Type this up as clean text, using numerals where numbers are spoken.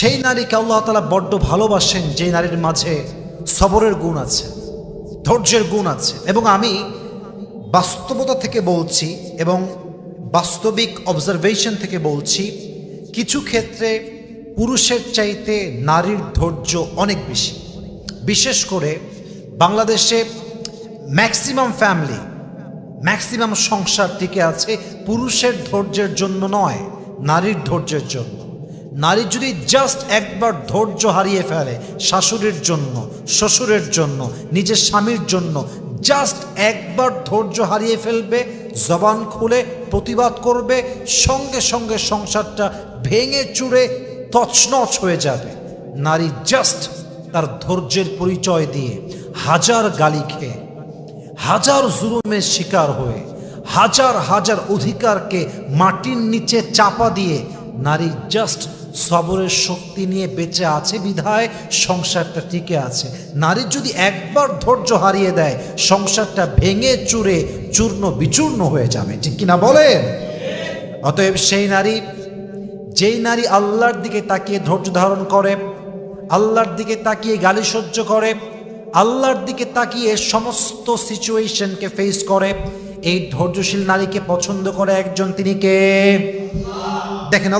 সেই নারীকে আল্লাহ তাআলা বড্ড ভালোবাসেন যে নারীর মাঝে সবরের গুণ আছে, ধৈর্যের গুণ আছে। এবং আমি বাস্তবতা থেকে বলছি এবং বাস্তবিক অবজারভেশন থেকে বলছি, কিছু ক্ষেত্রে পুরুষের চাইতে নারীর ধৈর্য অনেক বেশি। বিশেষ করে বাংলাদেশে ম্যাক্সিমাম ফ্যামিলি, ম্যাক্সিমাম সংসার টিকে আছে পুরুষের ধৈর্যের জন্য নয়, নারীর ধৈর্যের জন্য। নারী যদি জাস্ট একবার ধৈর্য হারিয়ে ফেলে শাশুড়ির জন্য, শ্বশুরের জন্য, নিজের স্বামীর জন্য, জাস্ট একবার ধৈর্য হারিয়ে ফেলবে, জবান খুলে প্রতিবাদ করবে, সঙ্গে সঙ্গে সংসারটা ভেঙে চুরে তছনছ হয়ে যাবে। নারী জাস্ট তার ধৈর্যের পরিচয় দিয়ে হাজার গালি খেয়ে, হাজার জুলুমের শিকার হয়ে, হাজার হাজার অধিকারকে মাটির নিচে চাপা দিয়ে নারী জাস্ট সবরের শক্তি নিয়ে বেঁচে আছে বিধায় সংসারটা টিকে আছে। নারী যদি একবার ধৈর্য হারিয়ে দেয় সংসারটা ভেঙে চুরে চূর্ণ বিচূর্ণ হয়ে যাবে, ঠিক কিনা বলেন? অতএব সেই নারী, যেই নারী আল্লাহর দিকে তাকিয়ে ধৈর্য ধারণ করে, আল্লাহর দিকে তাকিয়ে গালি সহ্য করে, আল্লাহর দিকে তাকিয়ে সমস্ত সিচুয়েশনকে ফেস করে, এই ধৈর্যশীল নারীকে পছন্দ করে একজন, তিনি কে? দেখেন।